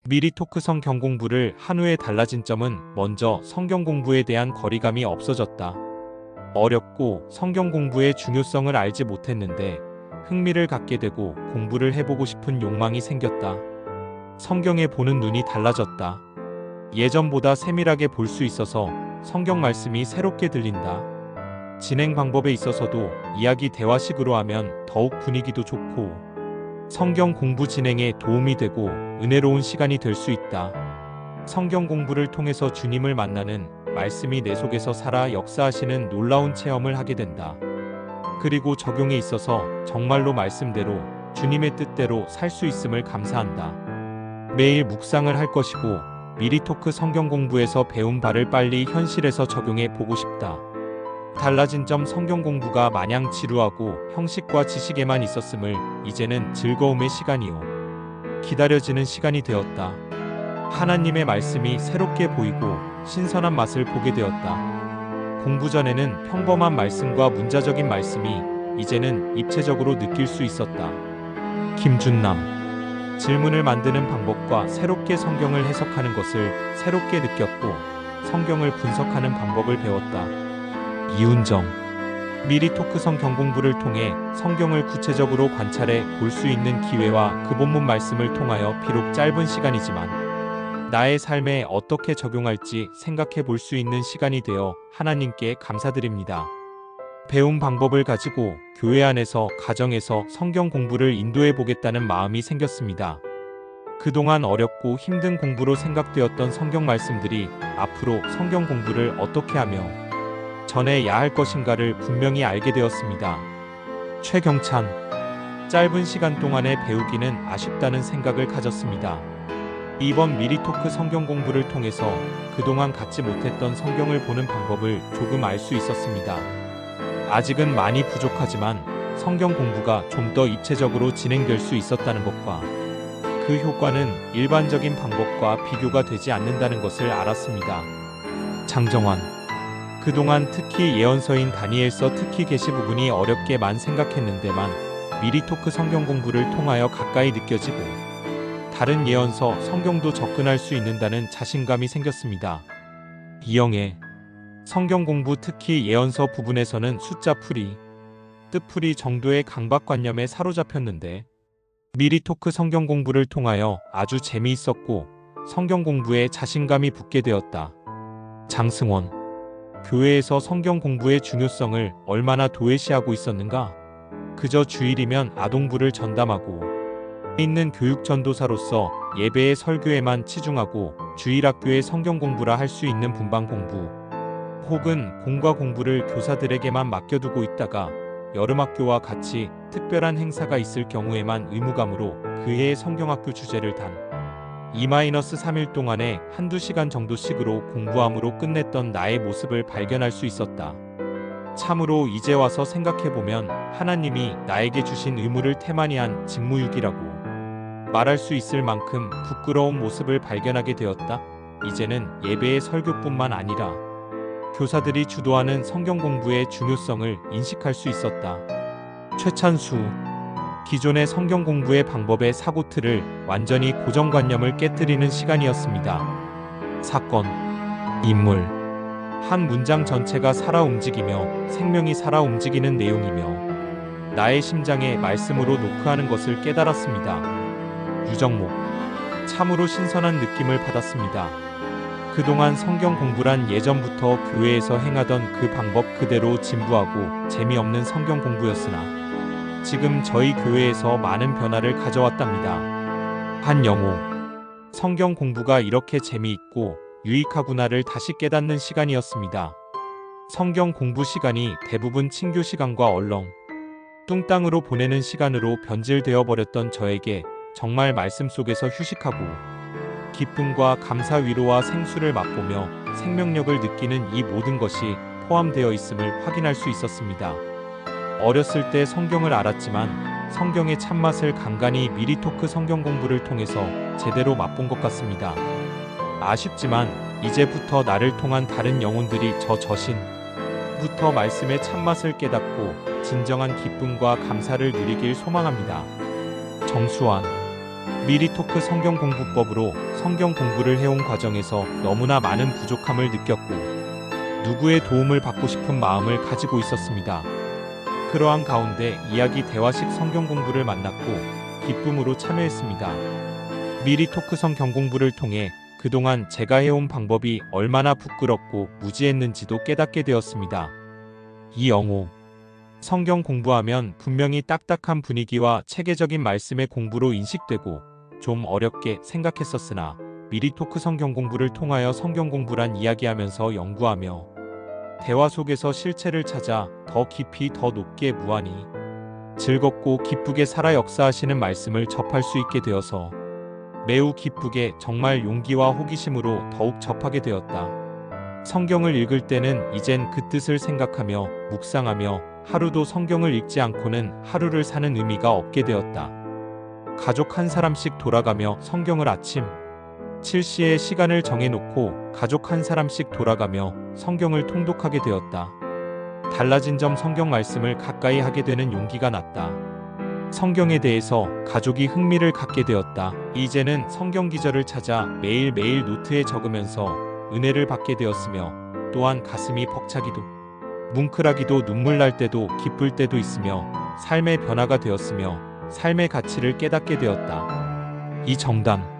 미리 토크 성경 공부를 한 후에 달라진 점은 먼저 성경 공부에 대한 거리감이 없어졌다. 어렵고 성경 공부의 중요성을 알지 못했는데 흥미를 갖게 되고 공부를 해보고 싶은 욕망이 생겼다. 성경에 보는 눈이 달라졌다. 예전보다 세밀하게 볼 수 있어서 성경 말씀이 새롭게 들린다. 진행 방법에 있어서도 이야기 대화식으로 하면 더욱 분위기도 좋고 성경 공부 진행에 도움이 되고 은혜로운 시간이 될 수 있다. 성경 공부를 통해서 주님을 만나는 말씀이 내 속에서 살아 역사하시는 놀라운 체험을 하게 된다. 그리고 적용에 있어서 정말로 말씀대로 주님의 뜻대로 살 수 있음을 감사한다. 매일 묵상을 할 것이고 미리 토크 성경 공부에서 배운 바를 빨리 현실에서 적용해 보고 싶다. 달라진 점 성경 공부가 마냥 지루하고 형식과 지식에만 있었음을 이제는 즐거움의 시간이요. 기다려지는 시간이 되었다. 하나님의 말씀이 새롭게 보이고 신선한 맛을 보게 되었다. 공부 전에는 평범한 말씀과 문자적인 말씀이 이제는 입체적으로 느낄 수 있었다. 김준남 질문을 만드는 방법과 새롭게 성경을 해석하는 것을 새롭게 느꼈고 성경을 분석하는 방법을 배웠다. 이훈정 미리 토크 성경 공부를 통해 성경을 구체적으로 관찰해 볼 수 있는 기회와 그 본문 말씀을 통하여 비록 짧은 시간이지만 나의 삶에 어떻게 적용할지 생각해 볼 수 있는 시간이 되어 하나님께 감사드립니다. 배운 방법을 가지고 교회 안에서 가정에서 성경 공부를 인도해 보겠다는 마음이 생겼습니다. 그동안 어렵고 힘든 공부로 생각되었던 성경 말씀들이 앞으로 성경 공부를 어떻게 하며 전해야 할 것인가를 분명히 알게 되었습니다. 최경찬 짧은 시간 동안에 배우기는 아쉽다는 생각을 가졌습니다. 이번 미리 토크 성경 공부를 통해서 그동안 갖지 못했던 성경을 보는 방법을 조금 알 수 있었습니다. 아직은 많이 부족하지만 성경 공부가 좀 더 입체적으로 진행될 수 있었다는 것과 그 효과는 일반적인 방법과 비교가 되지 않는다는 것을 알았습니다. 장정환 그동안 특히 예언서인 다니엘서 특히 계시 부분이 어렵게만 생각했는데만 미리 토크 성경 공부를 통하여 가까이 느껴지고 다른 예언서 성경도 접근할 수 있는다는 자신감이 생겼습니다. 이영애 성경 공부 특히 예언서 부분에서는 숫자 풀이, 뜻풀이 정도의 강박관념에 사로잡혔는데 미리 토크 성경 공부를 통하여 아주 재미있었고 성경 공부에 자신감이 붙게 되었다. 장승원 교회에서 성경 공부의 중요성을 얼마나 도외시하고 있었는가? 그저 주일이면 아동부를 전담하고 있는 교육 전도사로서 예배의 설교에만 치중하고 주일학교의 성경 공부라 할 수 있는 분방 공부 혹은 공과 공부를 교사들에게만 맡겨두고 있다가 여름학교와 같이 특별한 행사가 있을 경우에만 의무감으로 그 해의 성경학교 주제를 단 2-3일 동안에 한두 시간 정도씩으로 공부함으로 끝냈던 나의 모습을 발견할 수 있었다. 참으로 이제 와서 생각해보면 하나님이 나에게 주신 의무를 태만히 한 직무유기라고 말할 수 있을 만큼 부끄러운 모습을 발견하게 되었다. 이제는 예배의 설교뿐만 아니라 교사들이 주도하는 성경 공부의 중요성을 인식할 수 있었다. 최찬수 기존의 성경 공부의 방법의 사고틀을 완전히 고정관념을 깨뜨리는 시간이었습니다. 사건, 인물, 한 문장 전체가 살아 움직이며 생명이 살아 움직이는 내용이며 나의 심장에 말씀으로 노크하는 것을 깨달았습니다. 유정목, 참으로 신선한 느낌을 받았습니다. 그동안 성경 공부란 예전부터 교회에서 행하던 그 방법 그대로 진부하고 재미없는 성경 공부였으나 지금 저희 교회에서 많은 변화를 가져왔답니다. 한영호 성경 공부가 이렇게 재미있고 유익하구나를 다시 깨닫는 시간이었습니다. 성경 공부 시간이 대부분 친교 시간과 얼렁 뚱땅으로 보내는 시간으로 변질되어 버렸던 저에게 정말 말씀 속에서 휴식하고 기쁨과 감사 위로와 생수를 맛보며 생명력을 느끼는 이 모든 것이 포함되어 있음을 확인할 수 있었습니다. 어렸을 때 성경을 알았지만 성경의 참맛을 간간히 미리 토크 성경 공부를 통해서 제대로 맛본 것 같습니다. 아쉽지만 이제부터 나를 통한 다른 영혼들이 저 저신부터 말씀의 참맛을 깨닫고 진정한 기쁨과 감사를 누리길 소망합니다. 정수환 미리 토크 성경 공부법으로 성경 공부를 해온 과정에서 너무나 많은 부족함을 느꼈고 누구의 도움을 받고 싶은 마음을 가지고 있었습니다. 그러한 가운데 이야기 대화식 성경 공부를 만났고 기쁨으로 참여했습니다. 미리 토크성 경공부를 통해 그동안 제가 해온 방법이 얼마나 부끄럽고 무지했는지도 깨닫게 되었습니다. 이영호 성경 공부하면 분명히 딱딱한 분위기와 체계적인 말씀의 공부로 인식되고 좀 어렵게 생각했었으나 미리 토크 성경 공부를 통하여 성경 공부란 이야기하면서 연구하며 대화 속에서 실체를 찾아 더 깊이 더 높게 무한히 즐겁고 기쁘게 살아 역사하시는 말씀을 접할 수 있게 되어서 매우 기쁘게 정말 용기와 호기심으로 더욱 접하게 되었다. 성경을 읽을 때는 이젠 그 뜻을 생각하며 묵상하며 하루도 성경을 읽지 않고는 하루를 사는 의미가 없게 되었다. 가족 한 사람씩 돌아가며 성경을 아침 7시에 시간을 정해놓고 가족 한 사람씩 돌아가며 성경을 통독하게 되었다. 달라진 점 성경 말씀을 가까이 하게 되는 용기가 났다. 성경에 대해서 가족이 흥미를 갖게 되었다. 이제는 성경 기절을 찾아 매일매일 노트에 적으면서 은혜를 받게 되었으며 또한 가슴이 벅차기도 뭉클하기도 눈물 날 때도 기쁠 때도 있으며 삶의 변화가 되었으며 삶의 가치를 깨닫게 되었다. 이 정담